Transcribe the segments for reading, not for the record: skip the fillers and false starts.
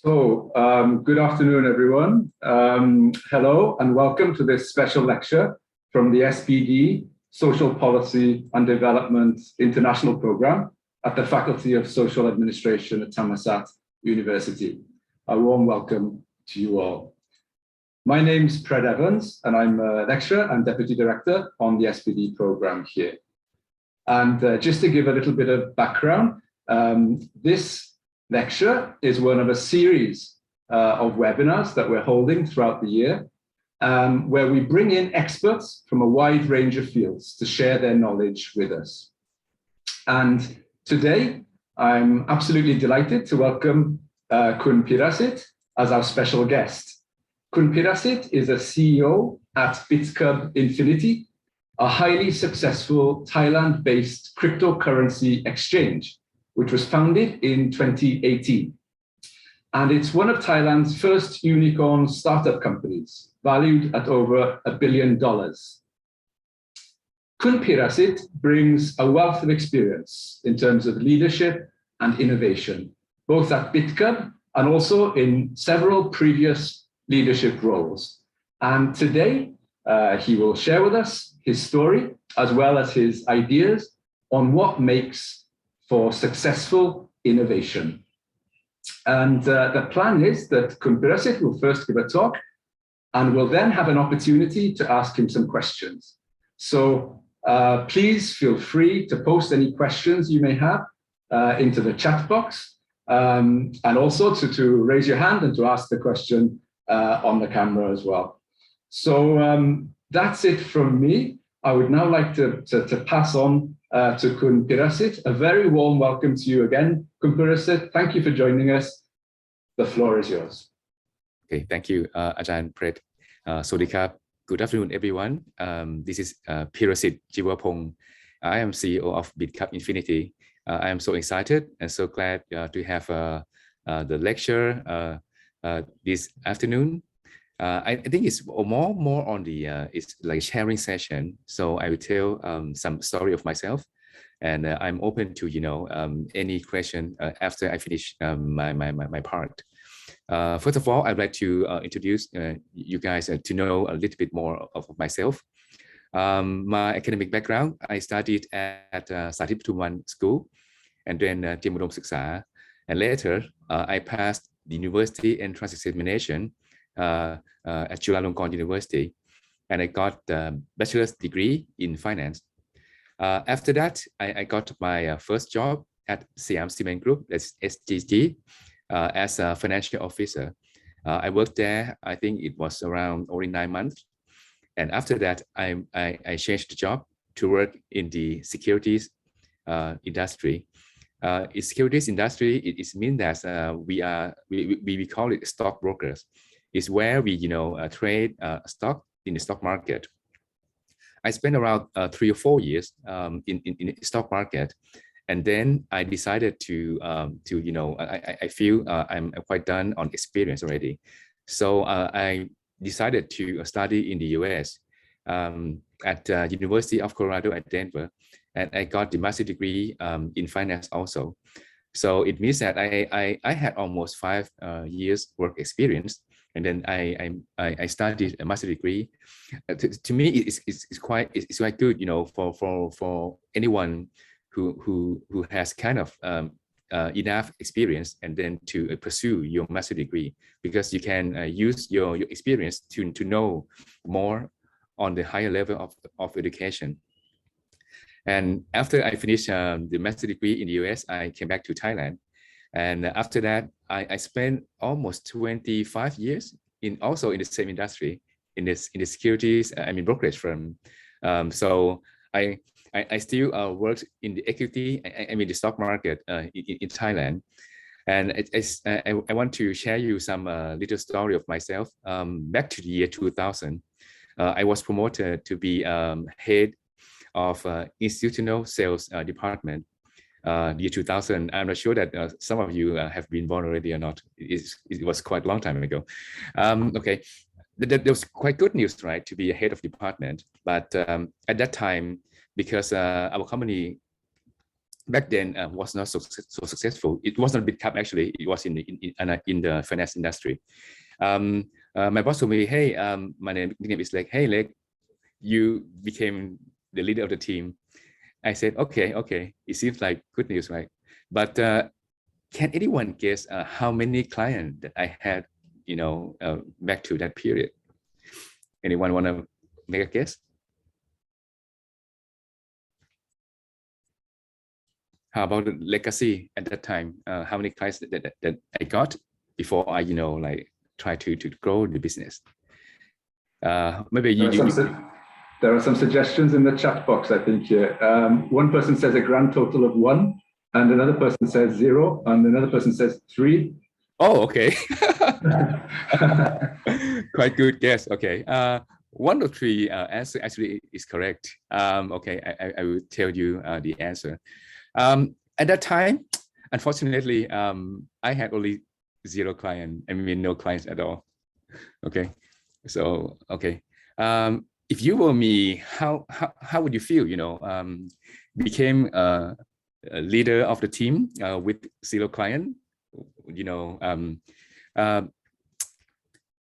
Good afternoon, everyone. Hello and welcome to this special lecture from the SPD Social Policy and Development International Programme at the Faculty of Social Administration at Thammasat University. A warm welcome to you all. My name's Pred Evans, and I'm a lecturer and Deputy Director on the SPD programme here. And just to give a little bit of background, this lecture is one of a series of webinars that we're holding throughout the year, where we bring in experts from a wide range of fields to share their knowledge with us. And today, I'm absolutely delighted to welcome Khun Peerasit as our special guest. Khun Peerasit is a CEO at Bitkub Infinity, a highly successful Thailand-based cryptocurrency exchange, which was founded in 2018. And it's one of Thailand's first unicorn startup companies, valued at over $1 billion. Khun Peerasit brings a wealth of experience in terms of leadership and innovation, both at Bitkub and also in several previous leadership roles. And today, he will share with us his story, as well as his ideas on what makes for successful innovation. And the plan is that Khun Peerasit will first give a talk, and we'll then have an opportunity to ask him some questions. So please feel free to post any questions you may have into the chat box, and also to raise your hand and to ask the question on the camera as well. So that's it from me. I would now like to pass on to Khun Peerasit. A very warm welcome to you again, Khun Peerasit. Thank you for joining us. The floor is yours. Okay, thank you, Ajahn Pred. Sawasdee. Good afternoon, everyone. This is Peerasit Chiwabhorn. I am CEO of Bitkub Infinity. I am so excited and so glad to have the lecture this afternoon. I think it's more on the it's like sharing session. So I will tell some story of myself, and I'm open to any question after I finish my part. First of all, I'd like to introduce you guys to know a little bit more of myself. My academic background: I studied at Sathit Phuman School, and then Tiem Udom Siksa, and later I passed the university entrance examination at Chulalongkorn University, and I got a bachelor's degree in finance. After that, I got my first job at Siam Cement Group, that's SGG, as a financial officer. I worked there, I think it was around only 9 months. And after that, I changed the job to work in the securities industry. In securities industry, it means that we call it stockbrokers. Is where we trade stock in the stock market. I spent around 3 or 4 years in the stock market, and then I decided to I feel I'm quite done on experience already. So I decided to study in the US at University of Colorado at Denver, and I got the master's degree in finance also. So it means that I had almost 5 years work experience. And then I studied a master's degree. To me, it's quite good, for anyone who has kind of enough experience, and then to pursue your master's degree, because you can use your experience to know more on the higher level of education. And after I finished the master's degree in the US, I came back to Thailand. And after that, I spent almost 25 years also in the same industry, in the securities, brokerage firm. So I still worked in the equity, the stock market in Thailand. And I want to share you some little story of myself. Back to the year 2000, I was promoted to be head of institutional sales department. Year 2000, I'm not sure that some of you have been born already or not. It was quite a long time ago. Okay, that was quite good news, right, to be a head of department. But at that time, because our company back then was not so successful. It was not Bitkub actually. It was in the finance industry. My boss told me, "Hey, my nickname is Leg. Hey, Leg, you became the leader of the team." I said, "Okay. It seems like good news, right?" But can anyone guess how many clients that I had, back to that period? Anyone want to make a guess? How about the legacy at that time? How many clients that I got before I, try to grow the business? Maybe there are some suggestions in the chat box, I think here. One person says a grand total of 1, and another person says 0, and another person says 3. Oh, okay. Quite good guess. Okay. 1 or 3 answer actually is correct. Okay, I will tell you the answer. At that time, unfortunately, I had only 0 clients. I mean, no clients at all. Okay. So, okay. If you were me, how would you feel? Became a leader of the team with 0 client.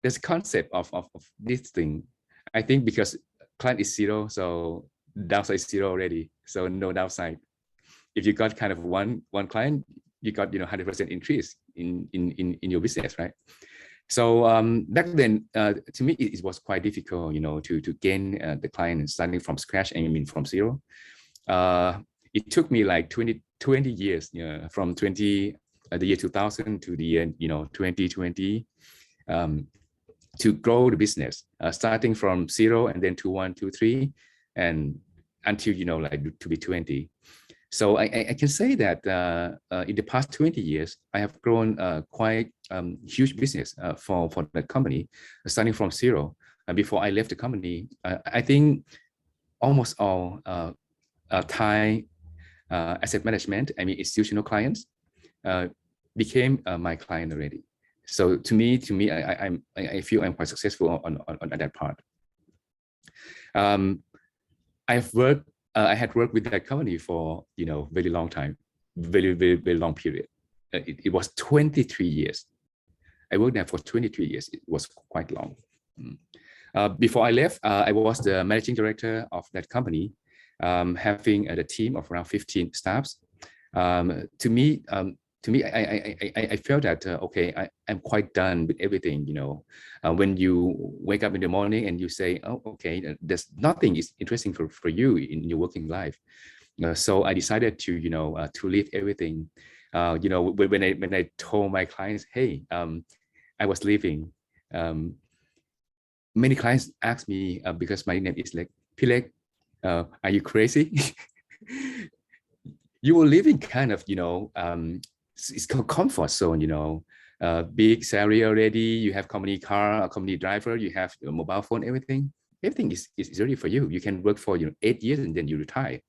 There's a concept of this thing. I think because client is 0, so downside is 0 already. So no downside. If you got kind of one client, you got 100% increase in your business, right? So back then, to me, it was quite difficult, to gain the client starting from scratch. I mean, from 0. It took me like 20 years, from the year 2000 to the year 2020, to grow the business, starting from 0 and then to 1, 2, 3, and until to be 20. So I can say that in the past 20 years, I have grown quite huge business for that company, starting from 0. Before I left the company, I think almost all Thai asset management, I mean institutional clients, became my client already. So to me, I feel I'm quite successful on that part. I had worked with that company for very long time, very long period. It was 23 years. I worked there for 23 years. It was quite long. Before I left, I was the managing director of that company, having a team of around 15 staffs. To me, I felt that okay, I'm quite done with everything. When you wake up in the morning and you say, oh, okay, there's nothing is interesting for you in your working life. So I decided to to leave everything. When I told my clients, hey, I was leaving. Many clients asked me because my name is like Pilek, are you crazy? You were living kind of it's called comfort zone, big salary already, you have company car, a company driver, you have a mobile phone, everything is ready for you. You can work for 8 years and then you retire.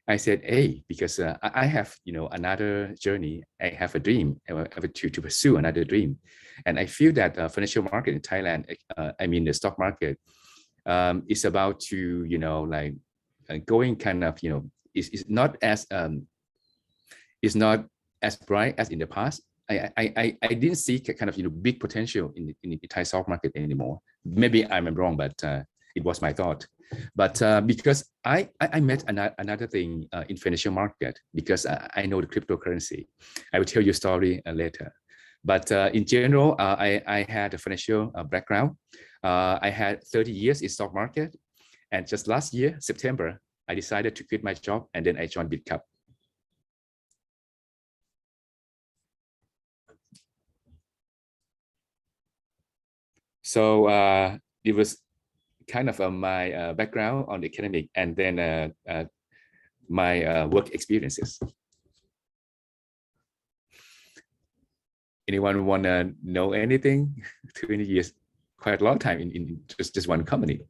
I said, hey, because I have another journey. I have a dream. I have to pursue another dream, and I feel that financial market in Thailand, I mean the stock market, is about to going kind of is not as bright as in the past. I didn't see kind of big potential in the Thai stock market anymore. Maybe I'm wrong, but it was my thought. But because I met another thing in financial market, because I know the cryptocurrency. I will tell you a story later. But in general, I had a financial background. I had 30 years in stock market, and just last year, September, I decided to quit my job and then I joined Bitkub. So it was kind of my background on the academic, and then my work experiences. Anyone want to know anything? 20 years, quite a long time in just one company.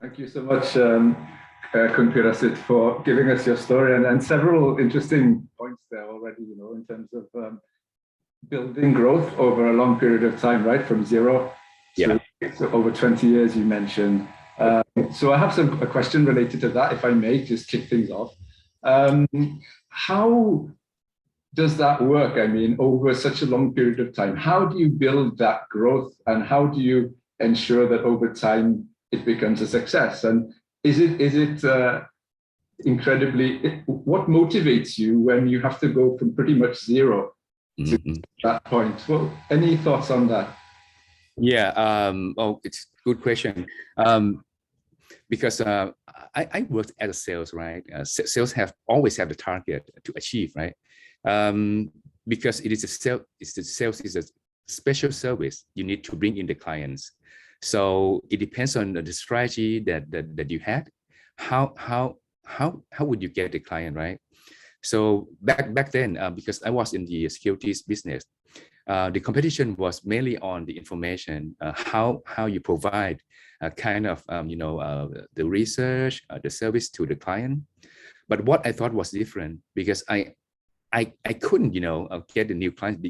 Thank you so much, Khun Peerasit, for giving us your story, and several interesting points there already, in terms of building growth over a long period of time, right? From 0 to over 20 years, you mentioned. So I have a question related to that, if I may, just kick things off. how does that work? I mean, over such a long period of time, how do you build that growth, and how do you ensure that over time it becomes a success? And is it incredibly, what motivates you when you have to go from pretty much zero to that point? Well, any thoughts on that? Yeah, oh, it's a good question. Because I worked as a sales, right? Sales always have the target to achieve, right? Because sales is a special service. You need to bring in the clients. So it depends on the strategy that you had. How would you get the client, right? So back then, because I was in the securities business, the competition was mainly on the information, how you provide kind of the research, the service to the client. But what I thought was different, because I couldn't get the new clients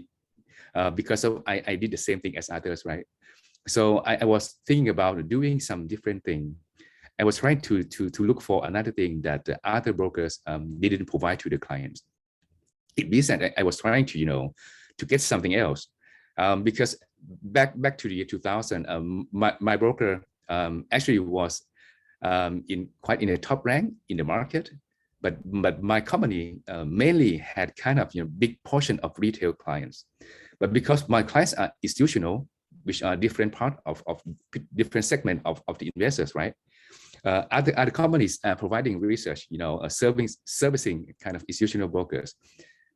because of I did the same thing as others, right? So I was thinking about doing some different thing. I was trying to look for another thing that the other brokers didn't provide to the clients. It means that I was trying to get something else, because back to the year 2000, my broker actually was quite in a top rank in the market, but my company mainly had kind of big portion of retail clients. But because my clients are institutional, which are different part of different segment of the investors, right? Other companies are providing research, servicing kind of institutional brokers.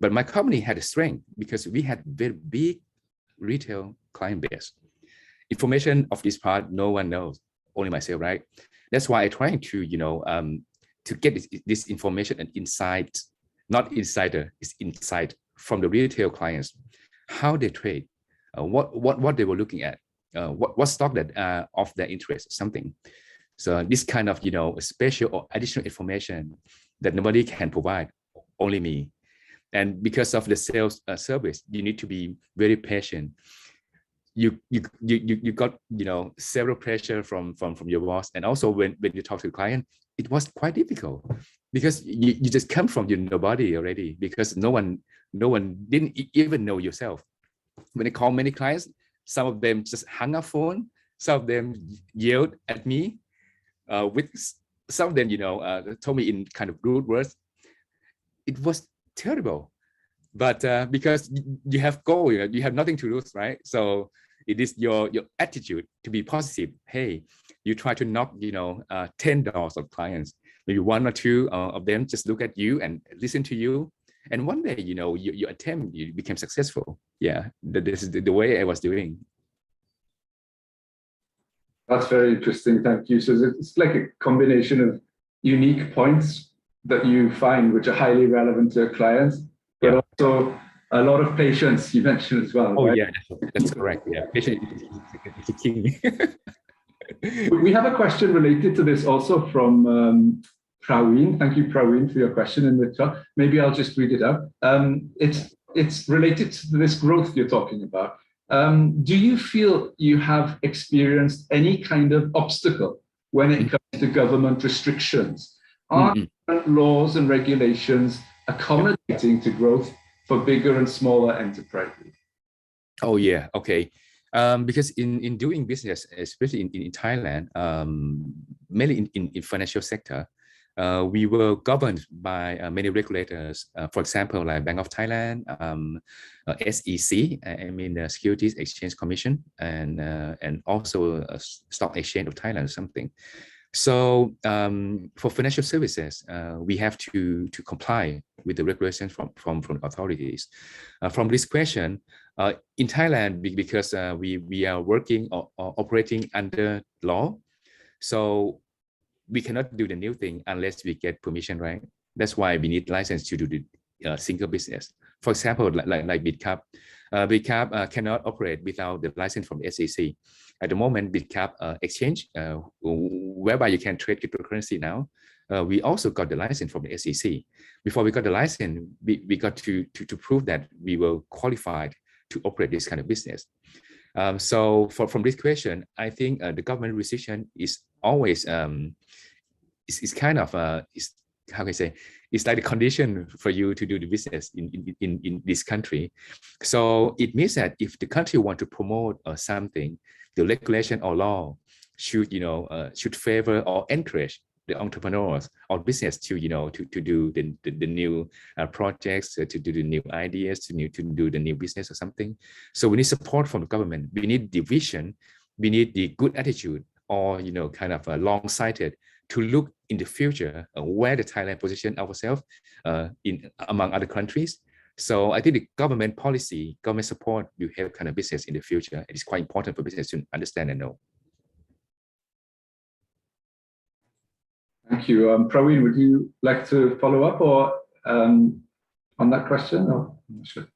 But my company had a strength because we had very big retail client base. Information of this part, no one knows, only myself, right? That's why I trying to get this information and insight, not insider, it's insight from the retail clients, how they trade, what they were looking at, what stock that of their interest, something. So this kind of special or additional information that nobody can provide, only me. And because of the sales service, you need to be very patient. You got several pressure from your boss, and also when you talk to the client, it was quite difficult because you just come from nobody already, because no one didn't even know yourself. When I call many clients, some of them just hung up phone, some of them yelled at me, with some of them told me in kind of rude words. It was terrible, but because you have goal, you have nothing to lose, right? So it is your attitude to be positive. Hey, you try to knock 10 doors of clients, maybe one or two of them just look at you and listen to you, and one day you attempt, you became successful. Yeah, this is the way I was doing. That's very interesting, thank you. So it's like a combination of unique points that you find which are highly relevant to your clients, but also a lot of patience, you mentioned as well. Oh, right? yeah, that's correct. Yeah, patience is king. We have a question related to this also from Praveen. Thank you, Praveen, for your question in the chat. Maybe I'll just read it out. It's related to this growth you're talking about. Do you feel you have experienced any kind of obstacle when it comes to government restrictions? Are laws and regulations accommodating to growth for bigger and smaller enterprises? Oh yeah, okay. Because in doing business, especially in Thailand, mainly in financial sector, we were governed by many regulators. For example, like Bank of Thailand, SEC, I mean the Securities Exchange Commission, and also Stock Exchange of Thailand or something. So for financial services, we have to comply with the regulations from authorities. From this question, in Thailand, because we are working or operating under law, so we cannot do the new thing unless we get permission, right? That's why we need license to do the single business. For example, like Bitkub, Bitkub cannot operate without the license from the SEC. At the moment, Bitkub exchange, whereby you can trade cryptocurrency now, we also got the license from the SEC. Before we got the license, we got to prove that we were qualified to operate this kind of business. So from this question, I think the government restriction is always is kind of how can I say, it's like the condition for you to do the business in this country. So it means that if the country want to promote something, the regulation or law should, should favor or encourage the entrepreneurs or business to, to do the new projects, to do the new ideas, to do the new business or something. So we need support from the government. We need the vision. We need the good attitude, or, kind of long-sighted, to look in the future where the Thailand position ourselves in among other countries. So I think the government policy, government support will help kind of business in the future. It is quite important for business to understand and know. Thank you. Praveen, would you like to follow up or on that question? Or I'm not sure.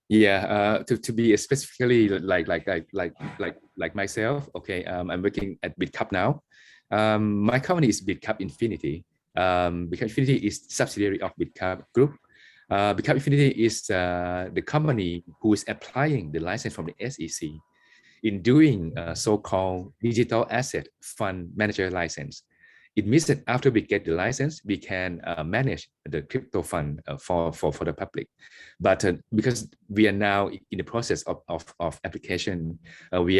Yeah, to be specifically like myself. Okay, I'm working at Bitkub now. My company is Bitkub Infinity. Bitkub Infinity is subsidiary of Bitkub Group. Bitkub Infinity is the company who is applying the license from the SEC in doing so-called digital asset fund manager license. It means that after we get the license, we can manage the crypto fund for the public. But because we are now in the process of application, we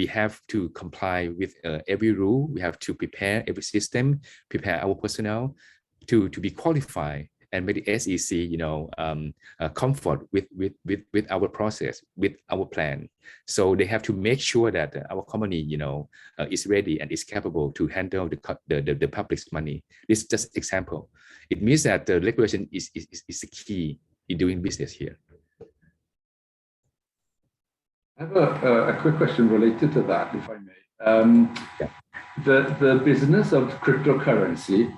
have to comply with every rule. We have to prepare every system, prepare our personnel to be qualified, and make the SEC, comfort with our process, with our plan. So they have to make sure that our company, is ready and is capable to handle the public's money. This is just example. It means that the regulation is the key in doing business here. I have a quick question related to that, if I may. Yeah. The business of cryptocurrency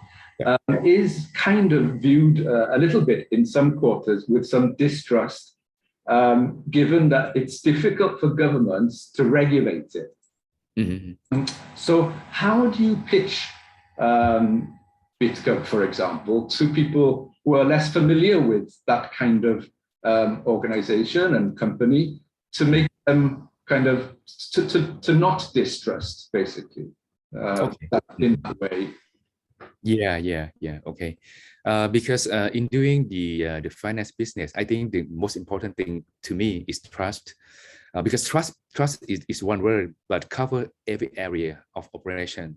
is kind of viewed a little bit in some quarters with some distrust, given that it's difficult for governments to regulate it. Mm-hmm. So how do you pitch Bitkub, for example, to people who are less familiar with that kind of organization and company, to make them kind of to not distrust, basically, that in a way? Yeah. Okay. Because in doing the finance business, I think the most important thing to me is trust. Because trust is one word, but cover every area of operation.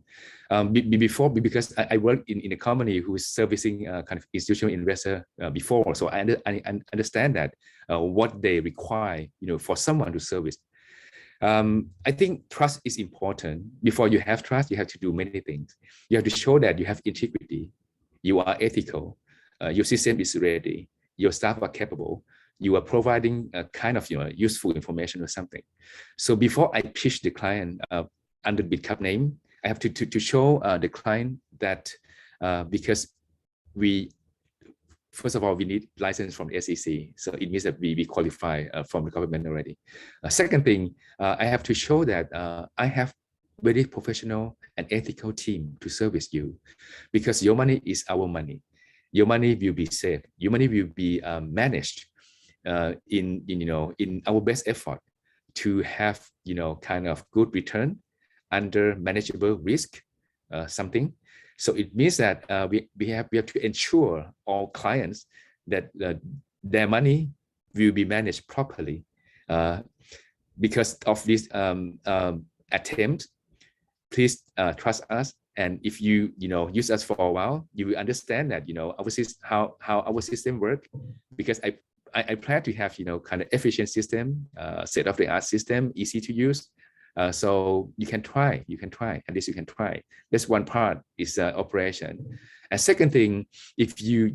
Because I worked in a company who is servicing kind of institutional investor before, so I understand that what they require, for someone to service. I think trust is important. Before you have trust, you have to do many things. You have to show that you have integrity, you are ethical, your system is ready, your staff are capable, you are providing a kind of useful information or something. So before I pitch the client under Bitkub name, I have to show the client that because first of all, we need license from the SEC. So it means that we qualify from the government already. Second thing, I have to show that I have very professional and ethical team to service you, because your money is our money. Your money will be safe. Your money will be managed in our best effort to have kind of good return under manageable risk, something. So it means that we have to ensure all clients that their money will be managed properly. Because of this attempt, please trust us. And if you use us for a while, you will understand that how our system works. Because I plan to have kind of efficient system, state-of-the-art system, easy to use. So you can try, at least you can try. That's one part is operation. And second thing, if you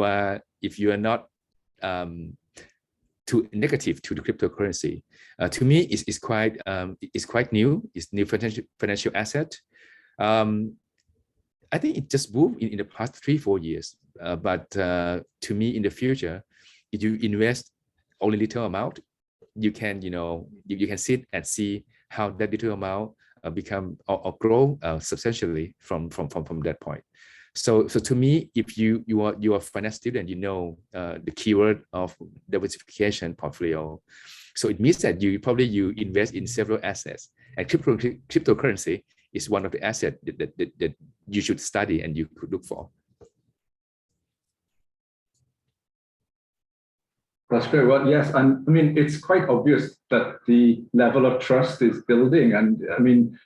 are not too negative to the cryptocurrency, to me it's quite new. It's new financial asset. I think it just moved in the past 3-4 years. But to me, in the future, if you invest only little amount, you can you can sit and see how that little amount become or grow substantially from that point. So to me, if you are a finance student, the keyword of diversification portfolio. So it means that you invest in several assets, and cryptocurrency is one of the assets that you should study and you could look for. That's great. Well, yes, and I mean, it's quite obvious that the level of trust is building. And I mean,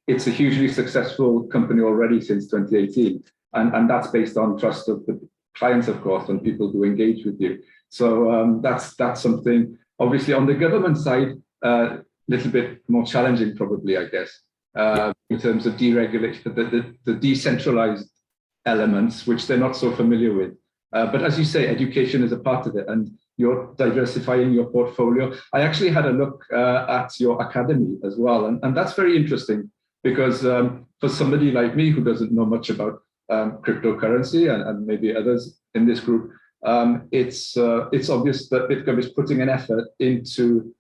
it's a hugely successful company already since 2018. And that's based on trust of the clients, of course, and people who engage with you. So that's something, obviously, on the government side, a little bit more challenging, probably, I guess, in terms of deregulation, the decentralized elements, which they're not so familiar with. But as you say, education is a part of it, and you're diversifying your portfolio. I actually had a look at your academy as well, and that's very interesting because for somebody like me who doesn't know much about cryptocurrency and maybe others in this group, it's obvious that Bitkub is putting an effort into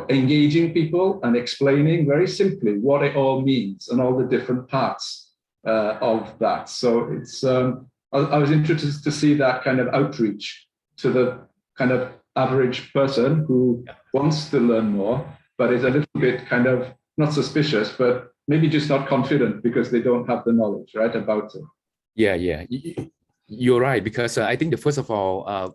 engaging people and explaining very simply what it all means and all the different parts of that. So it's I was interested to see that kind of outreach to the kind of average person who wants to learn more, but is a little bit kind of not suspicious, but maybe just not confident because they don't have the knowledge, right, about it. Yeah, you're right, because I think first of all,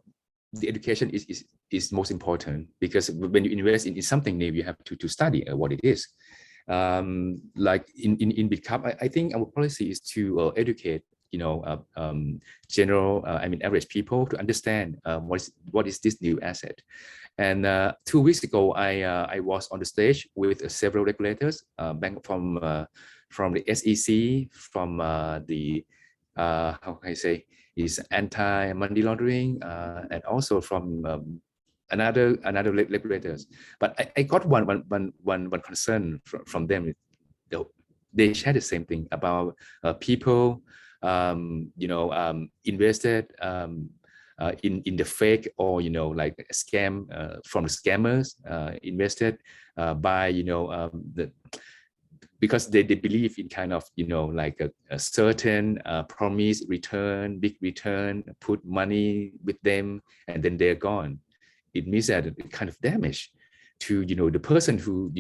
the education is most important, because when you invest in something new, you have to study what it is. Like in Bitkub, I think our policy is to educate general, average people to understand what is this new asset. And 2 weeks ago, I was on the stage with several regulators, from the SEC, from the how can I say, is anti-money laundering, and also from another regulators. But I got one concern from them. They share the same thing about people invested in the fake, or like scam from the scammers, invested by because they believe in kind of like a certain promise return, big return, put money with them, and then they're gone. It means that it kind of damage to the person who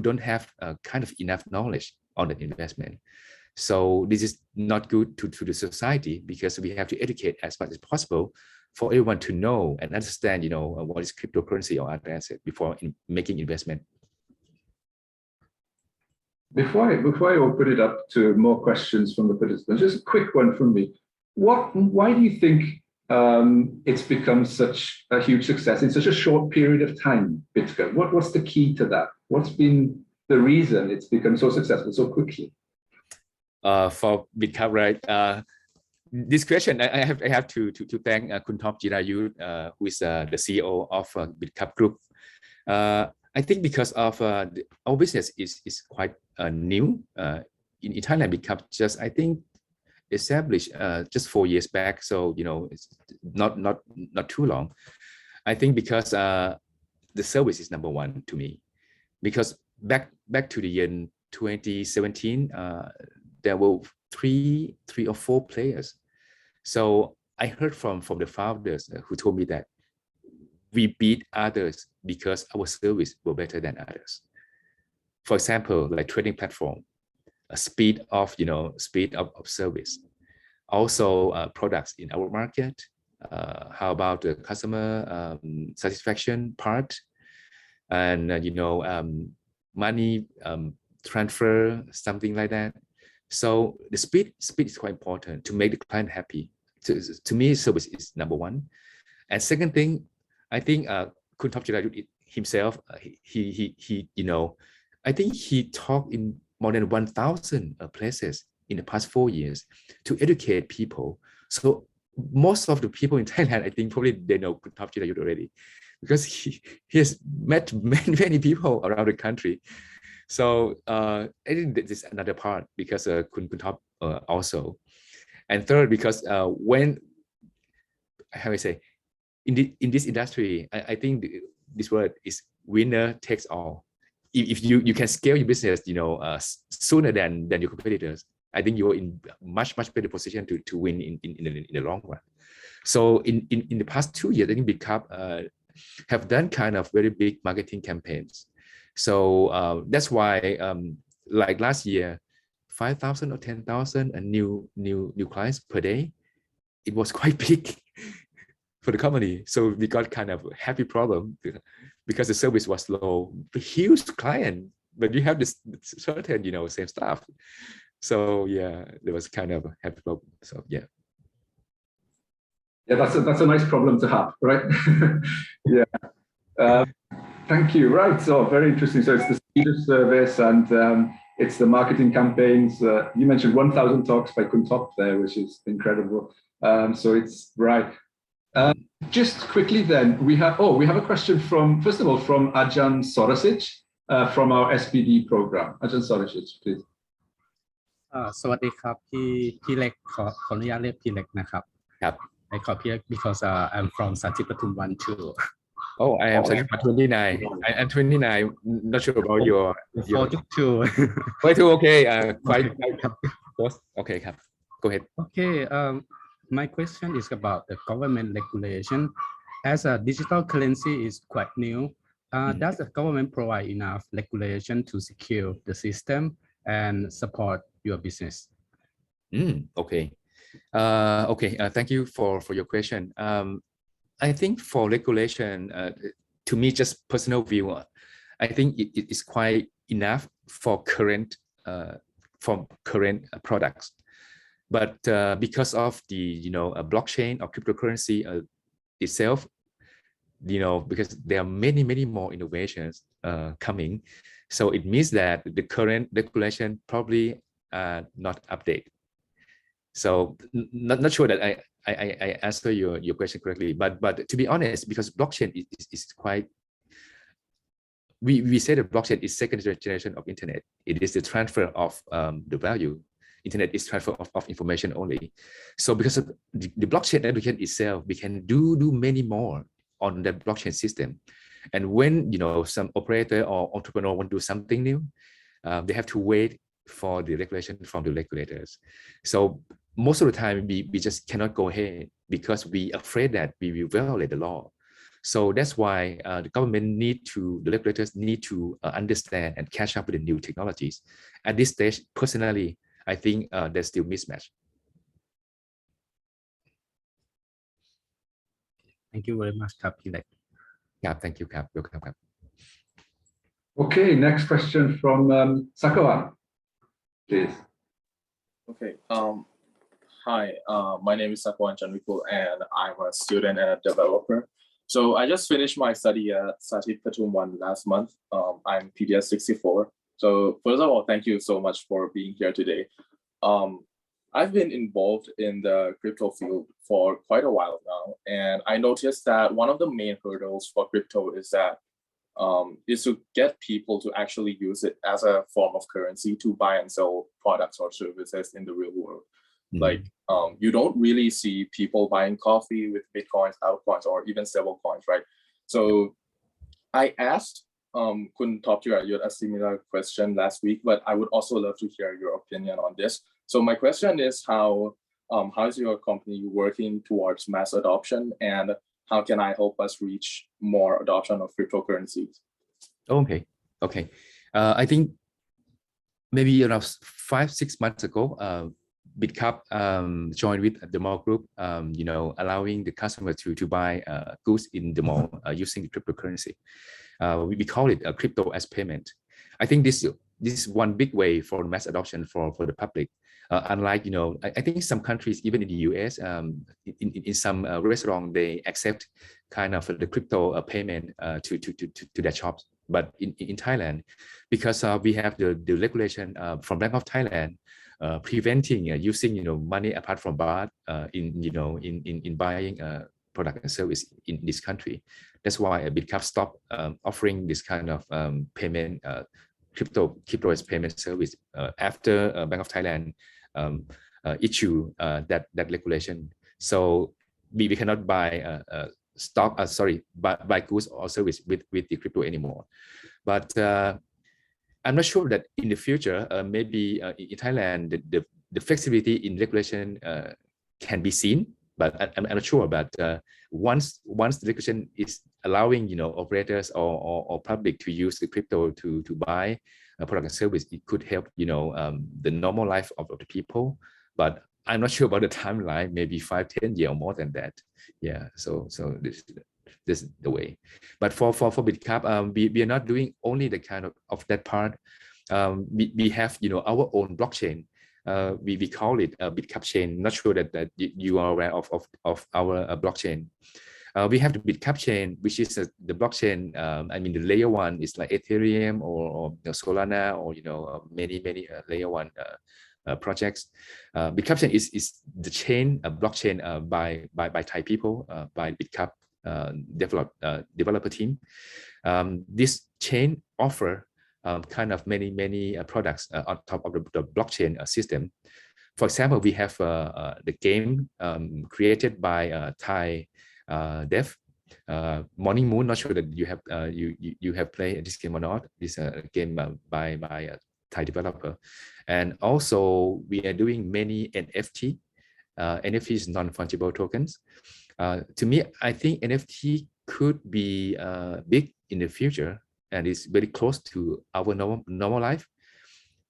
don't have kind of enough knowledge on the investment. So this is not good to the society, because we have to educate as much as possible for everyone to know and understand, what is cryptocurrency or other asset before making investment. Before I open it up to more questions from the participants, just a quick one from me. Why do you think it's become such a huge success in such a short period of time, Bitkub? What's the key to that? What's been the reason it's become so successful so quickly? For Bitkub, right? This question, I have to thank Khun Chirayut, who is the CEO of Bitkub Group. I think because of our business is quite new in Thailand. Bitkub just, I think, established just 4 years back, so it's not too long. I think because the service is number one to me, because back to the year 2017, there were three or four players. So I heard from the founders who told me that we beat others because our service were better than others. For example, like trading platform, speed of service. Also products in our market. How about the customer satisfaction part, and money transfer, something like that. So the speed is quite important to make the client happy. To me, service is number one. And second thing, I think Khun Chirayut himself, he I think he talked in more than 1,000 places in the past 4 years to educate people. So most of the people in Thailand, I think probably they know Khun Chirayut already, because he has met many people around the country. So I think this is another part, because Khun Thap also. And third, because when, how I say, in this industry, I think this word is winner takes all. If you can scale your business, sooner than your competitors, I think you're in much better position to win in the long run. So in the past 2 years, I think Bitkub have done kind of very big marketing campaigns. So that's why like last year, 5,000 or 10,000 new clients per day. It was quite big for the company. So we got kind of a happy problem because the service was low. A huge client, but you have this certain, same stuff. So yeah, there was kind of a happy problem. So yeah. Yeah, that's a nice problem to have, right? Yeah. Thank you. Right. So very interesting. So it's the speed of service and it's the marketing campaigns. You mentioned 1,000 talks by Khun Top there, which is incredible. So it's right. Just quickly then, we have a question from, first of all, from Ajahn Sorasic from our SPD program. Ajahn Sorasic, please. สวัสดีครับพี่เล็กขออนุญาตเรียกพี่เล็กนะครับ ครับ I callพี่เล็ก because I'm from Sachi Pathum 1 too. Oh, I am 29. I'm 29. Not sure about your 42. 42. Okay. Quite close. Okay. Go ahead. Okay. My question is about the government regulation. As a digital currency is quite new, does the government provide enough regulation to secure the system and support your business? Okay. Thank you for your question. I think for regulation, to me, just personal view, I think it is quite enough for current products. But because of the blockchain or cryptocurrency itself, because there are many more innovations coming, so it means that the current regulation probably not updated. So not sure that I answer your question correctly, but to be honest, because blockchain is quite, we say that blockchain is second generation of internet. It is the transfer of the value. Internet is transfer of information only. So because of the blockchain education itself, we can do many more on the blockchain system. And when some operator or entrepreneur want to do something new, they have to wait for the regulation from the regulators. So most of the time we just cannot go ahead because we afraid that we will violate the law. So that's why the the regulators need to understand and catch up with the new technologies. At this stage, personally, I think there's still mismatch. Thank you very much, Kap Pilek. Yeah, thank you, Kap. Welcome, Kap. Okay, next question from Sakawan, please. Okay. Hi, my name is Sakwan Chanwikul, and I'm a student and a developer. So I just finished my study at Sachi Pathum 1 last month. I'm PDS 64. So first of all, thank you so much for being here today. I've been involved in the crypto field for quite a while now, and I noticed that one of the main hurdles for crypto is to get people to actually use it as a form of currency to buy and sell products or services in the real world. Like you don't really see people buying coffee with Bitcoins, altcoins, or even stable coins, right? So I asked Khun Peerasit a similar question last week, but I would also love to hear your opinion on this. So my question is how is your company working towards mass adoption, and how can I help us reach more adoption of cryptocurrencies? Okay. I think maybe around 5-6 months ago, Bitkub joined with the mall group, allowing the customer to buy goods in the mall using the cryptocurrency. We call it a crypto as payment. I think this is one big way for mass adoption for the public. Unlike, I think some countries, even in the US, in some restaurant, they accept kind of the crypto payment to their shops. But in Thailand, because we have the regulation from Bank of Thailand preventing using money apart from baht in buying product and service in this country. That's why Bitkub stopped offering this kind of payment crypto as payment service after Bank of Thailand issue that regulation. So we cannot buy buy goods or service with the crypto anymore. But I'm not sure that in the future, maybe in Thailand, the flexibility in regulation can be seen I'm not sure. But once the regulation is allowing operators or public to use the crypto to buy a product and service, it could help the normal life of the people. But I'm not sure about the timeline. Maybe 5-10 years or more than that. Yeah. So this is the way. But for Bitkub, we are not doing only the kind of that part. We have our own blockchain. We call it a Bitkub chain. Not sure that you are aware of our blockchain. We have the Bitkub chain, which is the blockchain. I mean, the layer one is like Ethereum or Solana or many layer one projects. Bitkub chain is the chain, a blockchain by Thai people, by Bitkub developer team. This chain offer kind of many products on top of the blockchain system. For example, we have the game created by Thai dev, Morning Moon. Not sure that you have played this game or not. This game by a Thai developer. And also we are doing many NFT. NFT is non-fungible tokens. To me, I think NFT could be big in the future, and it's very close to our normal life.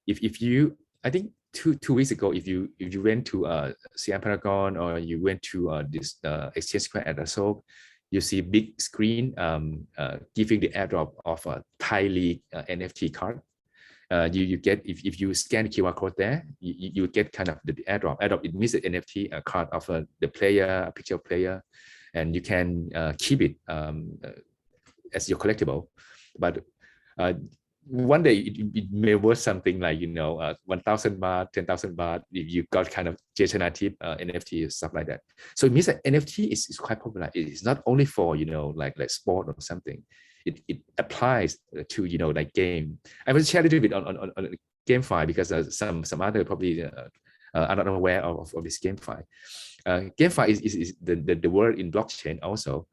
If you, I think two weeks ago, if you went to Siam Paragon or you went to this Exchange Square at Asok, you see big screen giving the airdrop of a Thai League NFT card. You get, if you scan the QR code there, you get kind of the airdrop. Airdrop, it means the NFT card of the player, a picture of player, and you can keep it as your collectible. But one day it may worth something like 1,000 baht, 10,000 baht if you got kind of generative NFT stuff like that. So it means that NFT is quite popular. It's not only for like sport or something. It applies to like game. I will share a little bit on GameFi because some other probably are not aware of this GameFi. GameFi is the word in blockchain also.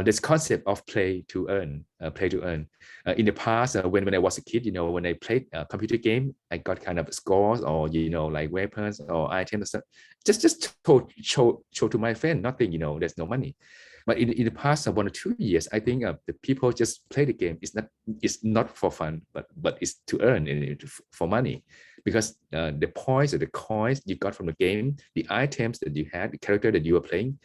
This concept of play to earn. In the past, when I was a kid, when I played a computer game, I got kind of scores or like weapons or items. Just show to my friend. Nothing, there's no money. But in the past 1 or 2 years, I think the people just play the game. It's not for fun, but it's to earn for money, because the points or the coins you got from the game, the items that you had, the character that you were playing,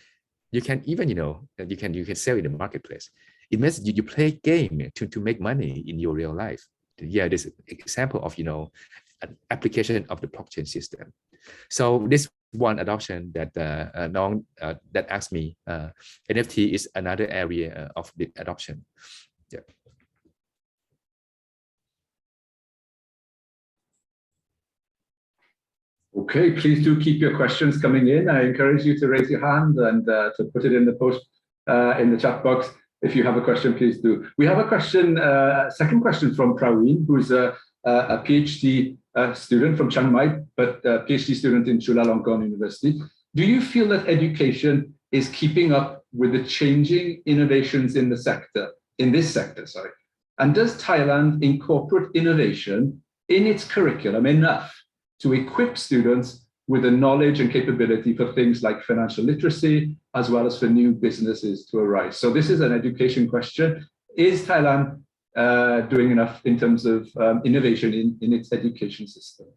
you can even you can sell in the marketplace. It means you play game to make money in your real life. Yeah, this example of an application of the blockchain system. So this one adoption that that asked me, NFT is another area of the adoption. Yeah. Okay, please do keep your questions coming in. I encourage you to raise your hand and to put it in the post in the chat box. If you have a question, please do. We have a question, second question from Praveen, who's a PhD student from Chiang Mai, but a PhD student in Chulalongkorn University. Do you feel that education is keeping up with the changing innovations in this sector? And does Thailand incorporate innovation in its curriculum enough to equip students with the knowledge and capability for things like financial literacy, as well as for new businesses to arise? So this is an education question. Is Thailand doing enough in terms of innovation in its education system?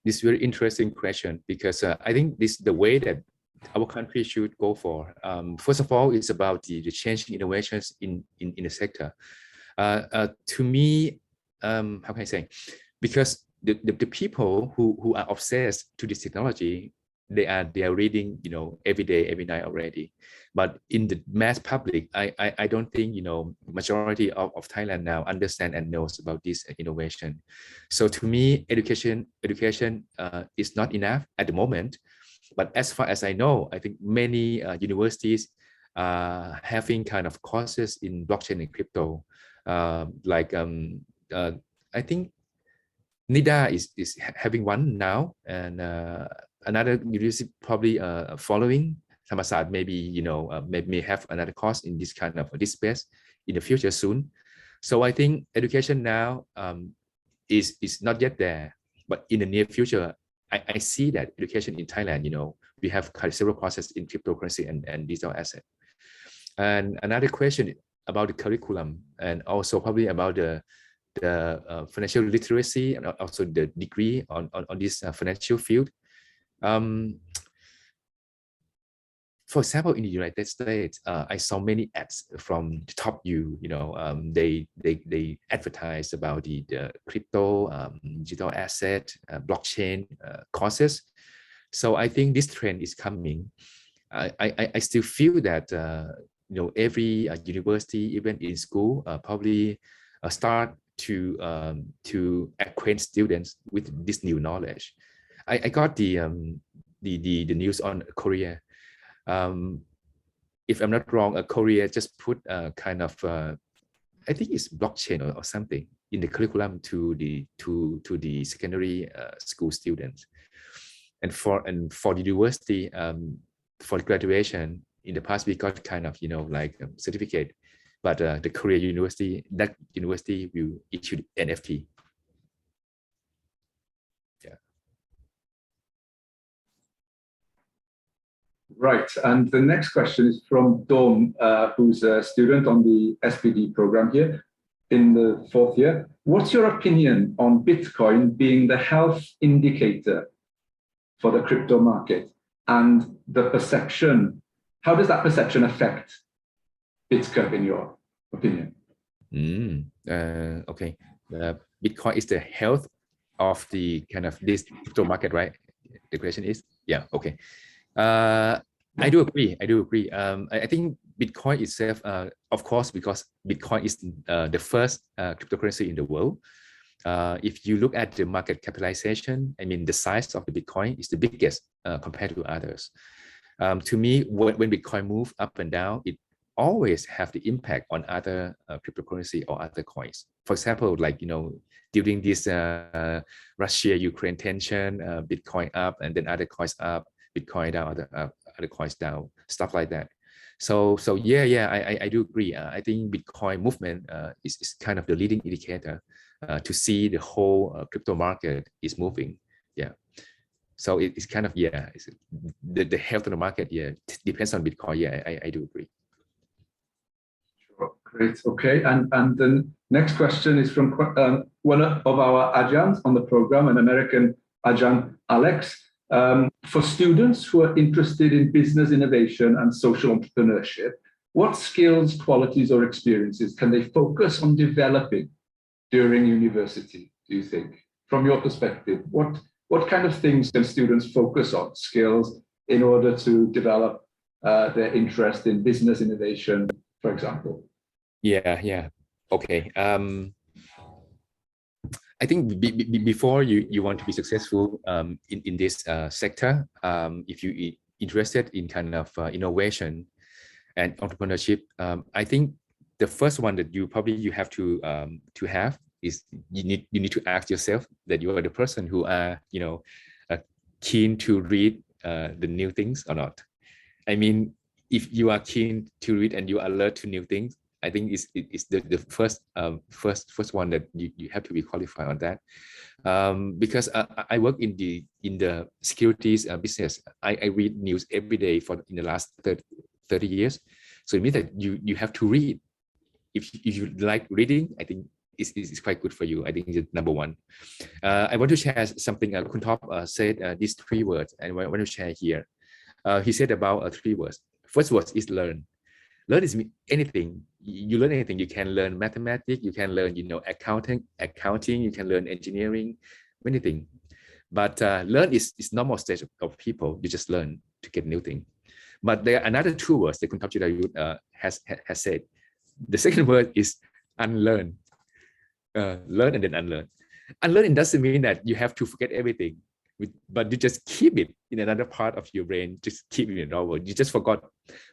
This is a very interesting question, because I think this is the way that our country should go for. First of all, it's about the changing innovations in the sector. To me, how can I say? Because the people who are obsessed to this technology, they are reading every day, every night already. But in the mass public, I don't think majority of Thailand now understand and knows about this innovation. So to me, education is not enough at the moment. But as far as I know, I think many universities are having kind of courses in blockchain and crypto. I think NIDA is having one now, and another university probably following. Thammasat maybe may have another course in this kind of this space in the future soon. So I think education now is not yet there, but in the near future, I see that education in Thailand, we have several courses in cryptocurrency and digital asset. And another question about the curriculum, and also probably about the financial literacy, and also the degree on this financial field. For example, in the United States, I saw many ads from the top they advertise about the crypto, digital asset, blockchain courses. So I think this trend is coming. I still feel that every university, even in school, probably start to acquaint students with this new knowledge. I got the news on Korea. If I'm not wrong, Korea just put kind of I think it's blockchain or something in the curriculum to the secondary school students, and for the university, for graduation. In the past, we got kind of certificate, but the Korea university will issue NFT. Right, and the next question is from Dom, who's a student on the SPD program here in the 4th year. What's your opinion on Bitcoin being the health indicator for the crypto market, and the perception? How does that perception affect Bitkub, in your opinion? Okay, Bitcoin is the health of the kind of this crypto market, right? The question is, yeah, okay. I do agree. I think Bitcoin itself, of course, because Bitcoin is the first cryptocurrency in the world. If you look at the market capitalization, I mean, the size of the Bitcoin is the biggest compared to others. To me, when Bitcoin move up and down, it always have the impact on other cryptocurrency or other coins. For example, during this Russia-Ukraine tension, Bitcoin up and then other coins up, Bitcoin down, other coins down, stuff like that. So yeah, I do agree. I think Bitcoin movement is kind of the leading indicator to see the whole crypto market is moving. Yeah. So it's kind of, it's the health of the market. Yeah, depends on Bitcoin. Yeah, I do agree. Sure. Great. Okay. And the next question is from one of our adjuncts on the program, an American adjunct, Alex. For students who are interested in business innovation and social entrepreneurship, what skills, qualities, or experiences can they focus on developing during university, do you think? From your perspective, what kind of things can students focus on, skills, in order to develop their interest in business innovation, for example? Yeah. Okay. I think before you want to be successful in this sector, if you interested in kind of innovation and entrepreneurship, I think the first one that you have to have is you need to ask yourself that you are the person who are keen to read the new things or not. I mean, if you are keen to read and you are alert to new things, I think it's the first one that you have to be qualified on that. Because I work in the securities business. I read news every day in the last 30 years. So it means that you have to read. If you like reading, I think it's quite good for you. I think it's number one. I want to share something Khun Top said, these 3 words, and I want to share here. He said about 3 words. First word is learn. Learn is anything. You learn anything. You can learn mathematics. You can learn, accounting. You can learn engineering, many things. But learn is normal stage of people. You just learn to get new thing. But there are another 2 words that Khun Top Chiwabhorn has said. The second word is unlearn. Learn and then unlearn. Unlearn doesn't mean that you have to forget everything, but you just keep it in another part of your brain. Just keep it in another word. You just forgot,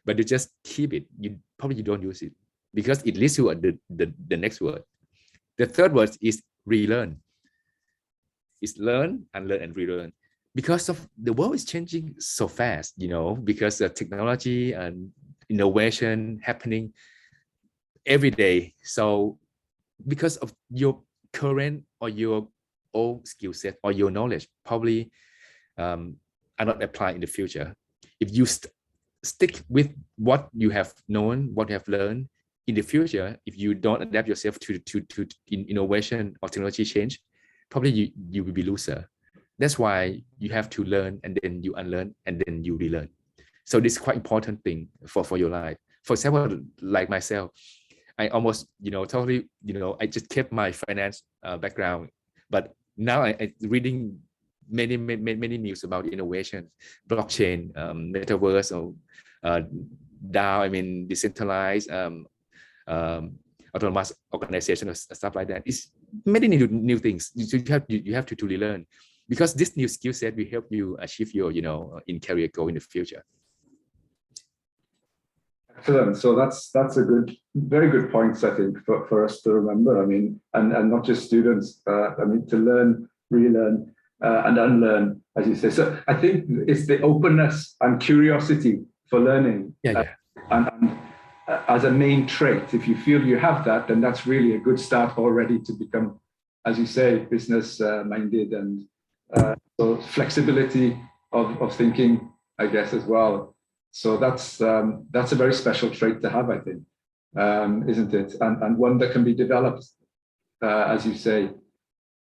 but you just keep it. You don't use it because it leads you to the next word. The third word is relearn. It's learn, unlearn, and relearn. Because of the world is changing so fast, because the technology and innovation happening every day. So because of your current or your old skill set or your knowledge, probably are not applied in the future. If you stick with what you have known, what you have learned in the future, if you don't adapt yourself to innovation or technology change, probably you will be loser. That's why you have to learn, and then you unlearn, and then you relearn. So this is quite important thing for your life. For example, like myself, I almost, totally, I just kept my finance background, but now I reading many news about innovation, blockchain, metaverse, or DAO, decentralized autonomous organization or stuff like that. It's many new things. You have to relearn, because this new skill set will help you achieve your, in career goal in the future. Excellent. So that's a very good point, I think, for us to remember. And not just students. To learn, relearn, and unlearn, as you say. So I think it's the openness and curiosity for learning. And as a main trait. If you feel you have that, then that's really a good start already to become, as you say, business minded, and so flexibility of thinking, I guess, as well. So that's a very special trait to have, I think, isn't it? And one that can be developed, as you say.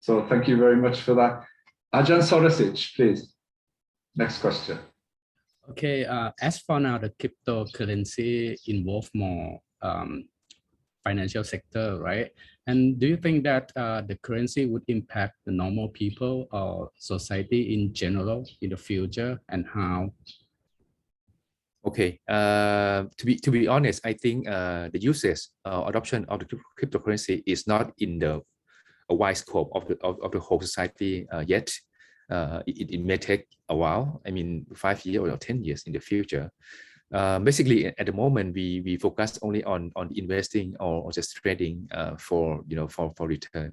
So thank you very much for that. Ajahn Sorasic, please. Next question. Okay, as for now, the cryptocurrency involve more financial sector, right? And do you think that the currency would impact the normal people or society in general in the future, and how? Okay, to be honest, I think the usage adoption of the cryptocurrency is not in the wide scope of the whole society yet. It may take a while. 5 years or 10 years in the future. Basically, at the moment, we focus only on investing or just trading for return.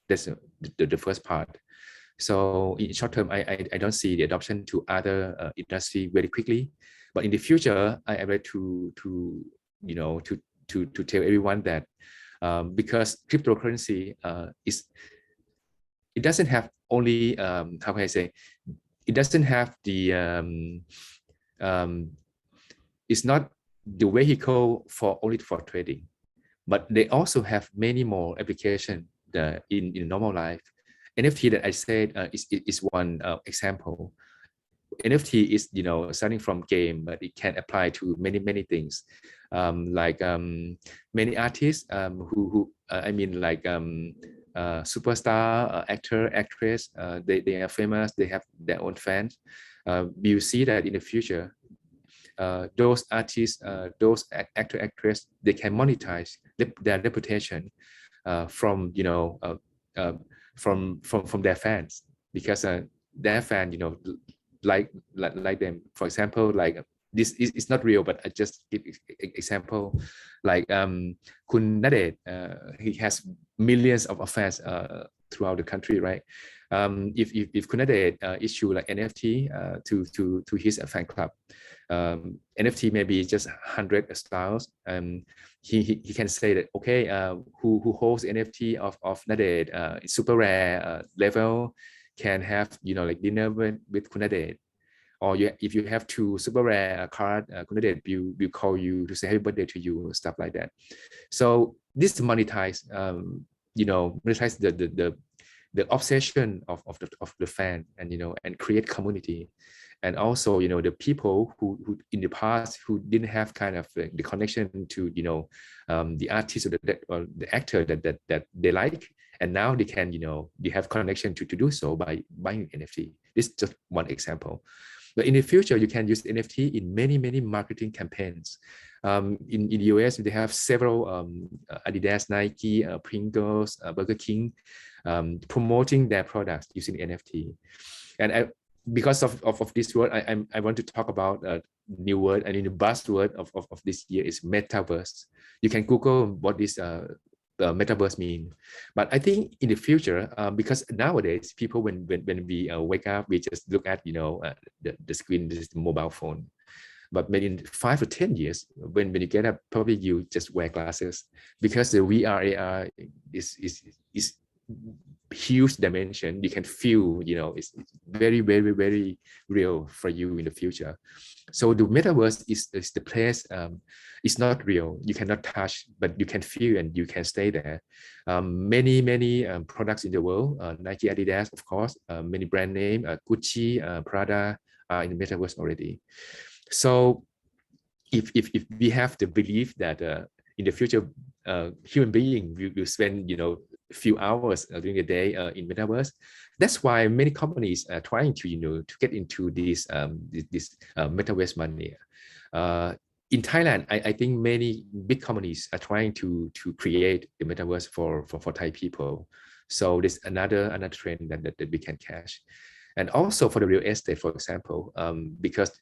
That's the first part. So in short term, I don't see the adoption to other industry very quickly. But in the future, I am ready to tell everyone that because cryptocurrency it doesn't have only how can I say, it doesn't have the it's not the vehicle only for trading, but they also have many more applications in normal life. NFT that I said is one example. NFT is starting from game, but it can apply to many things, like many artists who superstar, actor, actress, they are famous, they have their own fans. You see that in the future, those artists, those actor, actress, they can monetize their reputation from their fans, because their fan like them. For example, like this is not real, but I just give example, like Khun Nadet, he has millions of fans throughout the country, right? If Khun Nadet issue like NFT to his fan club, NFT maybe just 100 styles, he can say that, okay, who holds NFT of Nadet, super rare level, can have like dinner with Khun Nadet. Or if you have 2 super rare card, Khun Nadet will call you to say happy birthday to you, stuff like that. So this monetize, monetize the obsession of the fan, and create community. And also, the people who in the past who didn't have kind of the connection to the artist or the actor that they like, and now they can they have connection to do so by buying NFT. This is just one example. But in the future, you can use NFT in many marketing campaigns. In the US, they have several Adidas, Nike, Pringles, Burger King promoting their products using NFT. And because of this word, I want to talk about a new word. The buzzword of this year is metaverse. You can Google what this metaverse mean. But I think in the future, because nowadays people when we wake up, we just look at the screen, this is the mobile phone. But maybe in 5 or 10 years, when you get up, probably you just wear glasses, because the VR AR is huge dimension. You can feel, it's very, very, very real for you in the future. So the metaverse is the place. It's not real. You cannot touch, but you can feel and you can stay there. Many products in the world, Nike, Adidas, of course, many brand name, Gucci, Prada are in the metaverse already. So if we have the belief that in the future, human being will spend, a few hours during the day in metaverse. That's why many companies are trying to, to get into this metaverse money. In Thailand, I think many big companies are trying to create the metaverse for Thai people. So there's another trend that we can catch. And also for the real estate, for example, because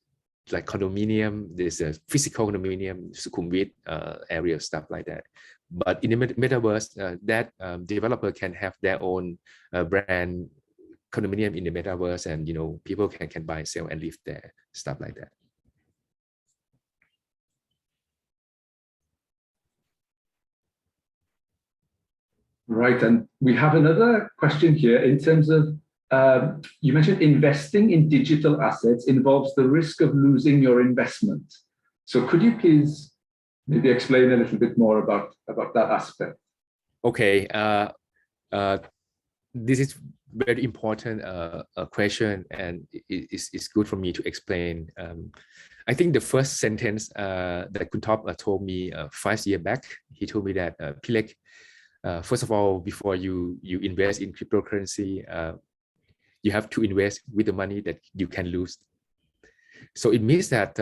like condominium, there's a physical condominium, Sukhumvit area, stuff like that. But in the metaverse, that developer can have their own brand condominium in the metaverse, and people can buy, sell, and live there, stuff like that. Right, and we have another question here in terms of you mentioned investing in digital assets involves the risk of losing your investment. So could you please maybe explain a little bit more about that aspect? Okay, this is very important question, and it's good for me to explain. I think the first sentence that Khun Top told me 5 years back, he told me that, Pilek, first of all, before you invest in cryptocurrency, you have to invest with the money that you can lose. So it means that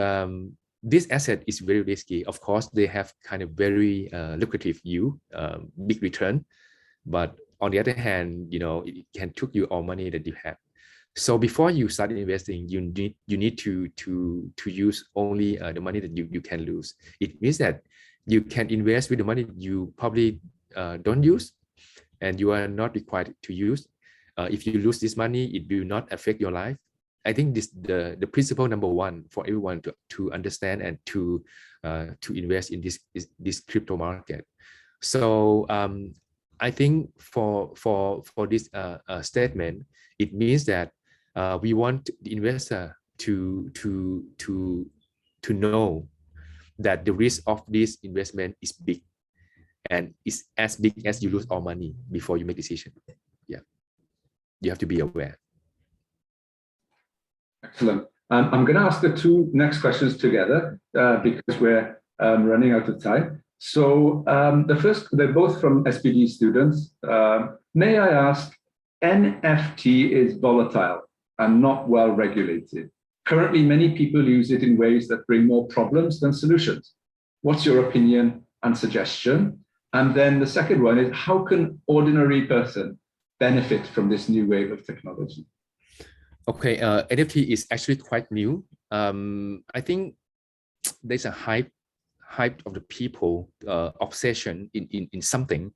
this asset is very risky. Of course, they have kind of very lucrative yield, big return, but on the other hand, it can took you all money that you have. So before you start investing, you need to use only the money that you can lose. It means that you can invest with the money you probably don't use, and you are not required to use. If you lose this money, it will not affect your life. I think this the principle number one for everyone to understand and to invest in this crypto market. So I think for this statement, it means that we want the investor to know that the risk of this investment is big, and it's as big as you lose all money before you make decision. Yeah, you have to be aware. Excellent. I'm going to ask the two next questions together because we're running out of time. So the first, they're both from SPD students. May I ask, NFT is volatile and not well regulated. Currently, many people use it in ways that bring more problems than solutions. What's your opinion and suggestion? And then the second one is, how can ordinary person benefit from this new wave of technology? Okay, NFT is actually quite new. I think there's a hype of the people, obsession in something,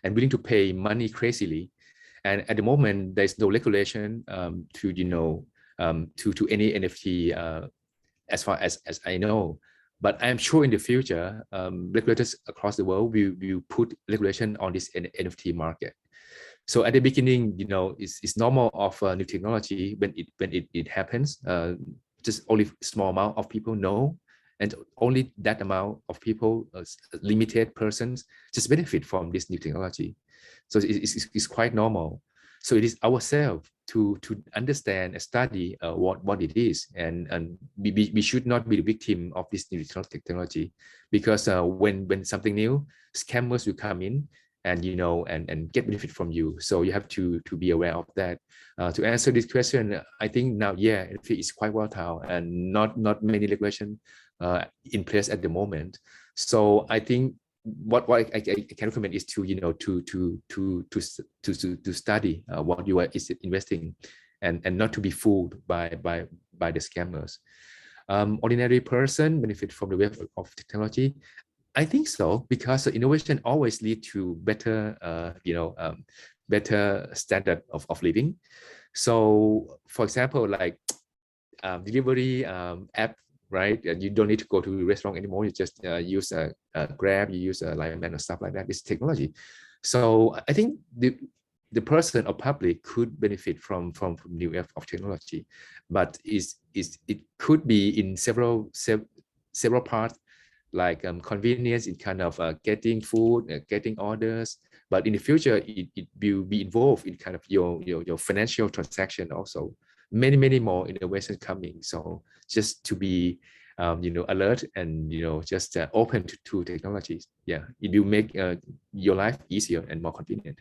and willing to pay money crazily. And at the moment, there's no regulation to any NFT as far as I know. But I'm sure in the future, regulators across the world will put regulation on this NFT market. So at the beginning, it's normal of new technology when it happens. Just only small amount of people know, and only that amount of people, limited persons, just benefit from this new technology. So it's quite normal. So it is ourselves to understand and study what it is, and we should not be the victim of this new technology, because when something new, scammers will come in and and get benefit from you. So you have to be aware of that. To answer this question, I think now, yeah, it is quite volatile and not many regulation in place at the moment. So I think what I can recommend is to study what you are investing, and not to be fooled by the scammers. Ordinary person benefit from the wave of technology. I think so, because innovation always lead to better better standard of living. So for example, like delivery app, right? And you don't need to go to a restaurant anymore. You just use a Grab, you use a Lineman or stuff like that. It's technology. So I think the person or public could benefit from new wave of technology, but it could be in several parts, like convenience in kind of getting food, getting orders. But in the future, it will be involved in kind of your financial transaction also. Many more innovations coming. So just to be alert and just open to technologies. Yeah, it will make your life easier and more convenient.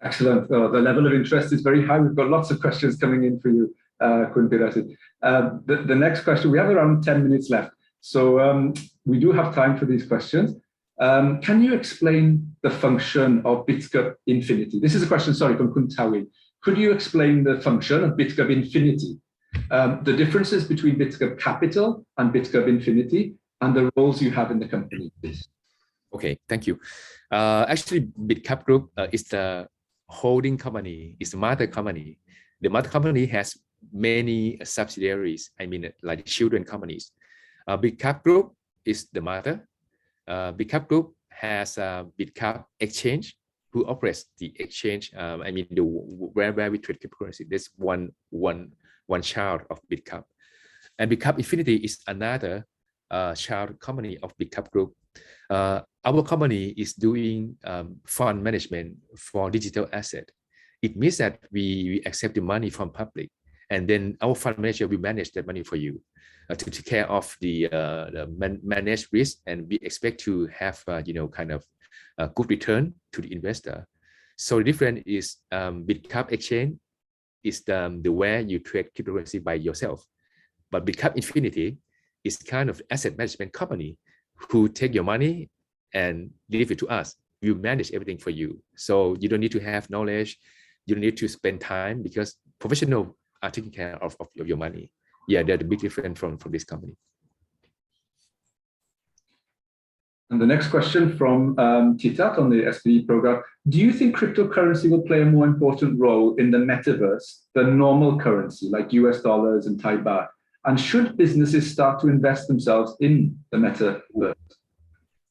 Excellent. The level of interest is very high. We've got lots of questions coming in for you, Khun Peerasit. The next question, we have around 10 minutes left. So we do have time for these questions. Can you explain the function of Bitkub Infinity? This is a question, sorry, from Khun Tawi. Could you explain the function of Bitkub Infinity, the differences between Bitkub Capital and Bitkub Infinity, and the roles you have in the company, please? Okay, thank you. Actually, Bitkub Group is the holding company, is the mother company. The mother company has many subsidiaries, I mean, like children companies. Bitkub Group is the mother. Bitkub Group has Bitkub Exchange, who operates the exchange. I mean, where we trade cryptocurrency. There's one child of Bitkub, and Bitkub Infinity is another child company of Bitkub Group. Our company is doing fund management for digital asset. It means that we accept the money from public, and then our fund manager will manage that money for you to take care of the managed risk, and we expect to have kind of a good return to the investor. So the difference is Bitkub Exchange is the where you trade cryptocurrency by yourself, but Bitkub Infinity is kind of asset management company who take your money and leave it to us. We manage everything for you, so you don't need to have knowledge, you don't need to spend time, because professionals are taking care of your money. Yeah, they're the big difference from this company. And the next question from Titat on the SPD program. Do you think cryptocurrency will play a more important role in the metaverse than normal currency like US dollars and Thai baht? And should businesses start to invest themselves in the metaverse?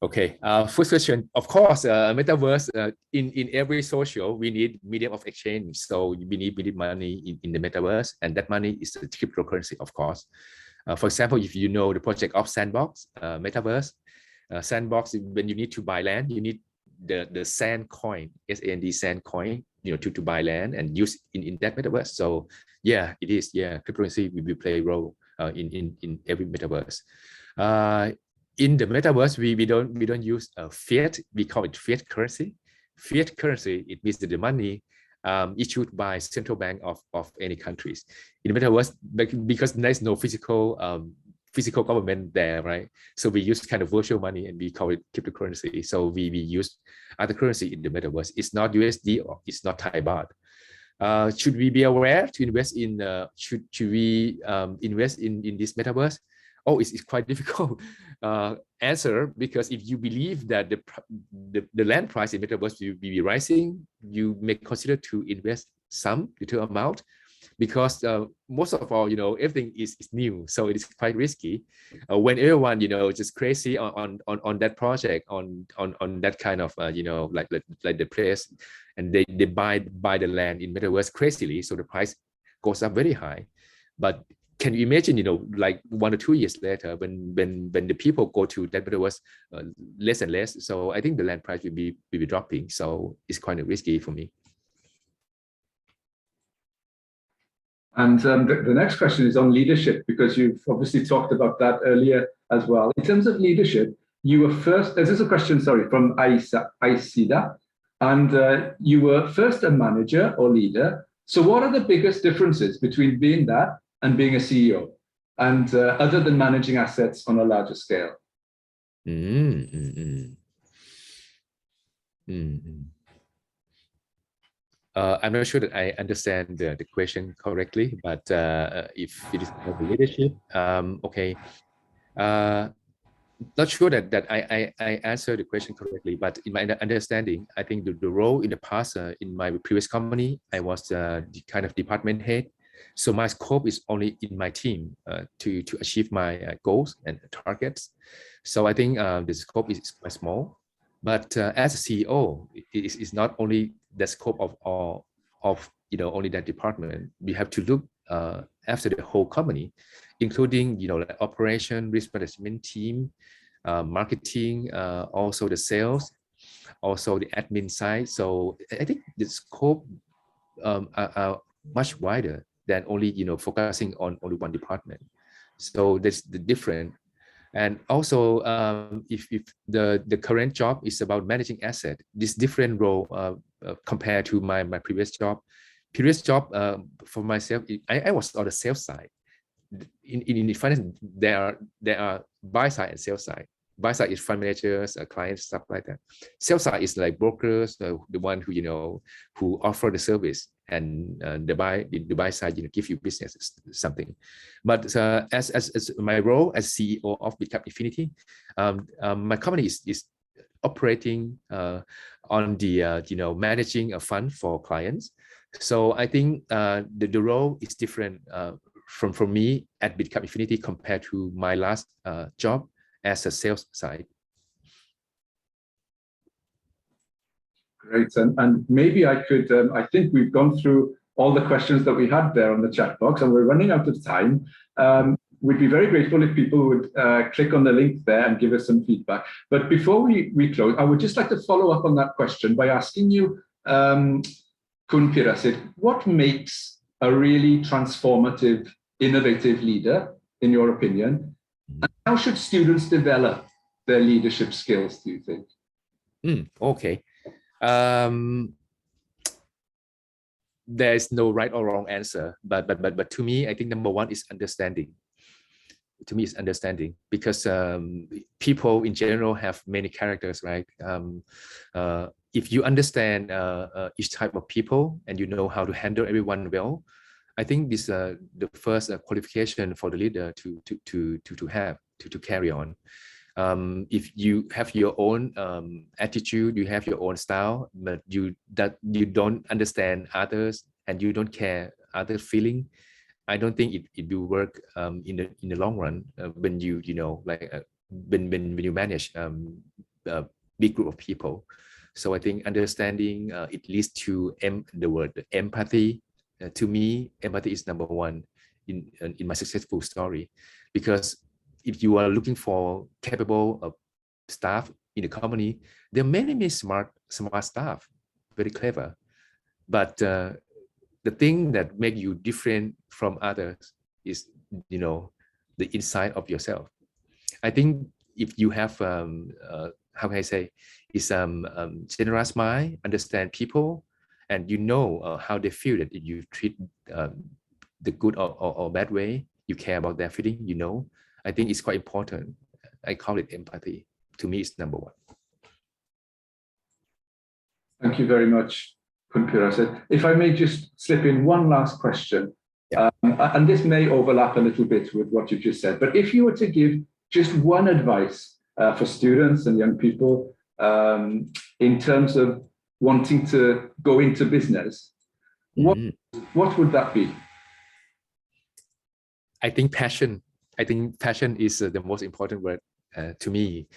Okay, first question. Of course, metaverse, in every social, we need medium of exchange. So we need money in the metaverse, and that money is the cryptocurrency, of course. For example, if you know the project of Sandbox, metaverse, Sandbox, when you need to buy land, you need the sand coin, SAND sand coin, to buy land and use in that metaverse. So yeah, it is. Yeah, cryptocurrency will play a role in every metaverse. In the metaverse, we don't use fiat. We call it fiat currency. Fiat currency, it means that the money issued by central bank of any countries. In the metaverse, because there's no physical government there, right? So we use kind of virtual money, and we call it cryptocurrency. So we use other currency in the metaverse. It's not USD or it's not Thai baht. Should we be aware to invest in? Should we invest in this metaverse? Oh, it's quite difficult answer, because if you believe that the land price in metaverse will be rising, you may consider to invest some little amount, because most of all, everything is new, so it is quite risky. When everyone, just crazy on that project, on that kind of, like the place, and they buy the land in metaverse crazily, so the price goes up very high. But can you imagine, like 1 or 2 years later, when the people go to that metaverse less and less? So I think the land price will be dropping. So it's quite risky for me. And the next question is on leadership, because you've obviously talked about that earlier as well. In terms of leadership, you were first, this is a question, sorry, from Aisida, and you were first a manager or leader. So what are the biggest differences between being that and being a CEO, and other than managing assets on a larger scale? I'm not sure that I understand the question correctly, but if it is about the leadership, okay. Not sure that I answered the question correctly, but in my understanding, I think the role in the past, in my previous company, I was the kind of department head. So my scope is only in my team to achieve my goals and targets. So I think the scope is quite small. But as a CEO, it's not only the scope of only that department. We have to look after the whole company, including like operation, risk management team, marketing, also the sales, also the admin side. So I think the scope are much wider than only focusing on only one department. So that's the difference. And also, if the current job is about managing asset, this different role compared to my previous job. For myself, I was on the sales side. In finance, there are buy side and sell side. Buy side is fund managers, clients, stuff like that. Sell side is like brokers, the one who offer the service, and the buy side give you business something. But as my role as CEO of Bitkub Infinity, my company is operating on the managing a fund for clients. So I think the role is different from me at Bitkub Infinity compared to my last job as a sales side. Great, and maybe I could, I think we've gone through all the questions that we had there on the chat box, and we're running out of time. We'd be very grateful if people would click on the link there and give us some feedback. But before we close, I would just like to follow up on that question by asking you, Khun Peerasit, what makes a really transformative, innovative leader, in your opinion? And how should students develop their leadership skills, do you think? Okay. There's no right or wrong answer, but to me, I think number one is understanding. To me, it's understanding, because people in general have many characters, right? If you understand each type of people and you know how to handle everyone well, I think this is the first qualification for the leader to carry on. If you have your own attitude, you have your own style, but you don't understand others and you don't care other feeling, I don't think it will work in the long run when you when you manage a big group of people. So I think understanding it leads to the word empathy. To me, empathy is number one in my successful story, because if you are looking for capable staff in the company, there are many smart staff, very clever. But the thing that make you different from others is, the inside of yourself. I think if you have, how can I say, is generous mind, understand people, and how they feel, that if you treat the good or bad way, you care about their feeling, I think it's quite important. I call it empathy. To me, it's number one. Thank you very much, Khun Peerasit. If I may just slip in one last question, yeah. And this may overlap a little bit with what you just said, but if you were to give just one advice for students and young people in terms of wanting to go into business, what would that be? I think passion. I think passion is the most important word to me.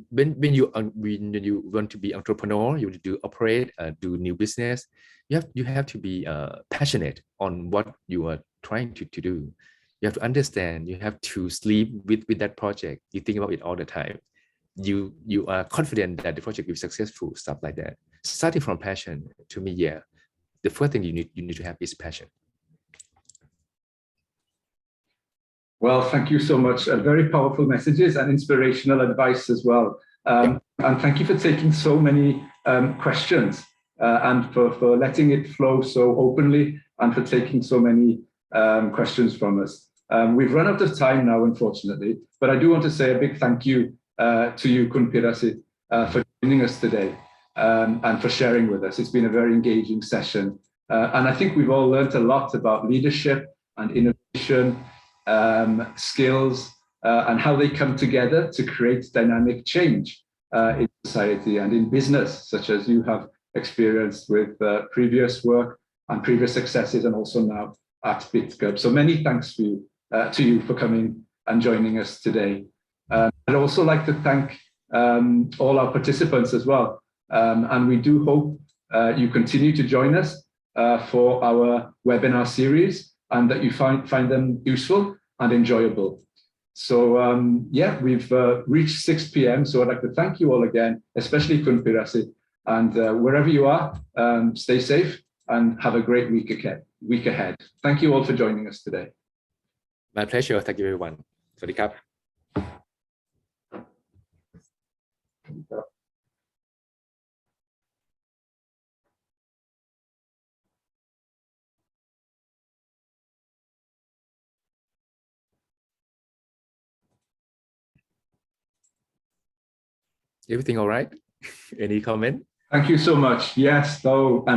When you want to be entrepreneur, you want to operate, do new business, you have to be passionate on what you are trying to do. You have to understand. You have to sleep with that project. You think about it all the time. You are confident that the project will be successful. Stuff like that. Starting from passion, to me, yeah, the first thing you need to have is passion. Well, thank you so much. Very powerful messages and inspirational advice as well. And thank you for taking so many questions and for letting it flow so openly, and for taking so many questions from us. We've run out of time now, unfortunately, but I do want to say a big thank you to you, Khun Peerasit, for joining us today and for sharing with us. It's been a very engaging session. And I think we've all learned a lot about leadership and innovation, skills, and how they come together to create dynamic change in society and in business, such as you have experienced with previous work and previous successes, and also now at Bitkub. So many thanks to you for coming and joining us today. I'd also like to thank all our participants as well. And we do hope you continue to join us for our webinar series and that you find them useful and enjoyable. So yeah, we've reached 6 p.m. So I'd like to thank you all again, especially Khun Peerasit. And wherever you are, stay safe and have a great week ahead. Thank you all for joining us today. My pleasure. Thank you, everyone. สวัสดีครับ Everything all right? Any comment? Thank you so much. Yes, though.